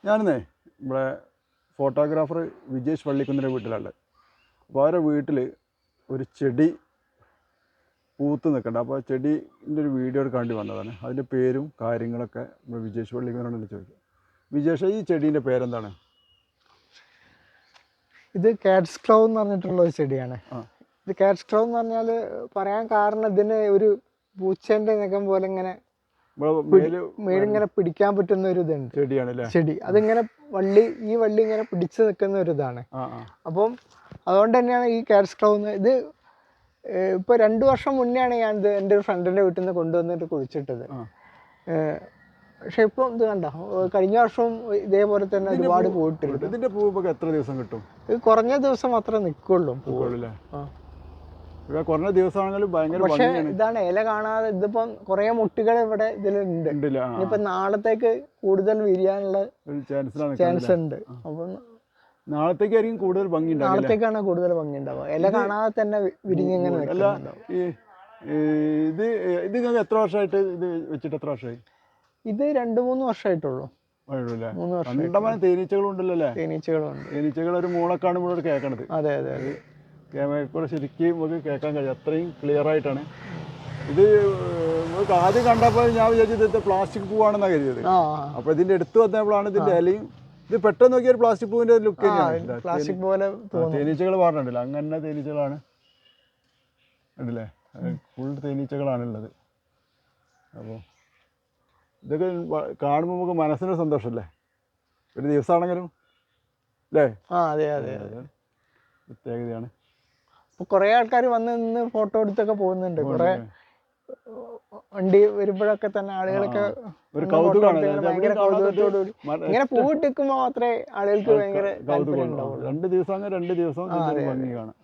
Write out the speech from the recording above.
ഞാനിന്നേ ഇവിടെ ഫോട്ടോഗ്രാഫർ വിജേഷ് പള്ളിക്കുന്നിൻ്റെ വീട്ടിലുള്ളത്. അപ്പോൾ അവരുടെ വീട്ടിൽ ഒരു ചെടി പൂത്ത് നിൽക്കുന്നുണ്ട്. അപ്പോൾ ആ ചെടീൻ്റെ ഒരു വീഡിയോ എടുക്കാണ്ടി വന്നതാണ്. അതിൻ്റെ പേരും കാര്യങ്ങളൊക്കെ നമ്മൾ വിജേഷ് പള്ളിക്കുന്നിനോട് ചോദിക്കും. വിജേഷ്, ഈ ചെടീൻ്റെ പേരെന്താണ്? ഇത് കാറ്റ്സ് ക്ലൗ എന്ന് പറഞ്ഞിട്ടുള്ള ഒരു ചെടിയാണ്. ഇത് കാറ്റ്സ് ക്ലൗ എന്ന് പറഞ്ഞാൽ പറയാൻ കാരണം ഇതിന് ഒരു പൂച്ചേൻ്റെ നഖം പോലെ ഇങ്ങനെ മേലിങ്ങനെ പിടിക്കാൻ പറ്റുന്ന ഒരു ഇതുണ്ട്. ചെടിയാണല്ലേ? ചെടി അതിങ്ങനെ ഈ വള്ളി ഇങ്ങനെ പിടിച്ചു നിൽക്കുന്ന ഒരു ഇതാണ്. അപ്പം അതുകൊണ്ട് തന്നെയാണ് ഈ കാറ്റ്സ് ക്ലൗ എന്ന്. ഇത് ഇപ്പോൾ 2 വർഷം മുന്നെയാണ് ഞാൻ ഇത് എൻ്റെ ഒരു ഫ്രണ്ടിൻ്റെ വീട്ടിൽ നിന്ന് കൊണ്ടുവന്നിട്ട് കുഴിച്ചിട്ടത്. പക്ഷെ ഇപ്പം ഇത് കണ്ടോ, കഴിഞ്ഞ വർഷവും ഇതേപോലെ തന്നെ ഒരുപാട് പോയിട്ടുണ്ട്. ഇതിന്റെ പൂവ് എത്ര ദിവസം കിട്ടും? ഇത് കുറഞ്ഞ ദിവസം മാത്രമേ നിൽക്കുള്ളൂ. കുറഞ്ഞ ദിവസമാണെങ്കിലും ഭയങ്കര. പക്ഷെ ഇതാണ് ഇല കാണാതെ. ഇതിപ്പം കുറെ മുട്ടുകൾ ഇവിടെ ഇതിലുണ്ട്. ഇനിയിപ്പൊ നാളത്തേക്ക് കൂടുതൽ വിരിയാനുള്ള ചാൻസ് ഉണ്ട്. അപ്പം നാളത്തേക്കായിരിക്കും കൂടുതൽ ഭംഗി. നാളത്തേക്കാണ് കൂടുതൽ ഭംഗി ഉണ്ടാവുക. ഇല കാണാതെ തന്നെ വിരിഞ്ഞിങ്ങനെ. ഇത് എത്ര വർഷമായിട്ട് ഇത് വെച്ചിട്ട്? എത്ര വർഷമായി? ഇത് 2-3 വർഷമായിട്ടുള്ളൂ. 3 വർഷം. തേനീച്ചകളുണ്ടല്ലോ അല്ലേ? തേനീച്ചകളുണ്ട്. തേനീച്ചകൾ ഒരു മൂളക്കാണ് ഇവിടെ കേൾക്കണത്. അതെ അതെ അതെ. ക്യാമറ ശരിക്കും നമുക്ക് കേൾക്കാൻ കഴിയും, അത്രയും ക്ലിയർ ആയിട്ടാണ്. ഇത് നമുക്ക് ആദ്യം കണ്ടപ്പോൾ ഞാൻ വിചാരിച്ചത് ഇത് പ്ലാസ്റ്റിക് പൂവാണെന്നാണ് കരുതിയത്. അപ്പോൾ ഇതിന്റെ അടുത്ത് വന്നപ്പോഴാണ് ഇതിന്റെ ഇലയും. ഇത് പെട്ടെന്ന് നോക്കിയ ഒരു പ്ലാസ്റ്റിക് പൂവിന്റെ ലുക്ക് തന്നെയാണ്. പ്ലാസ്റ്റിക് പോലെ തേനീച്ചകൾ പറഞ്ഞിട്ടില്ല, അങ്ങനെ തേനീച്ചകളാണ് ഉണ്ടല്ലേ? ഫുൾ തേനീച്ചകളാണുള്ളത്. അപ്പോൾ ഇതൊക്കെ കാണുമ്പോൾ നമുക്ക് മനസ്സിനൊരു സന്തോഷമല്ലേ? ഒരു ദിവസമാണെങ്കിലും അല്ലേ? അതെ അതെ അതെ. പ്രത്യേകതയാണ്. കുറെ ആൾക്കാർ വന്ന് നിന്ന് ഫോട്ടോ എടുത്തൊക്കെ പോകുന്നുണ്ട്. കുറെ വണ്ടി വരുമ്പോഴൊക്കെ തന്നെ ആളുകളൊക്കെ ഭയങ്കര കൗതുകത്തോടുകൂടി ഇങ്ങനെ പൂവിട്ടിരിക്കുമ്പോൾ മാത്രമേ ആളുകൾക്ക് ഭയങ്കര താല്പര്യം ഉണ്ടാവുള്ളൂ. 2 ദിവസം ഭംഗി കാണാം.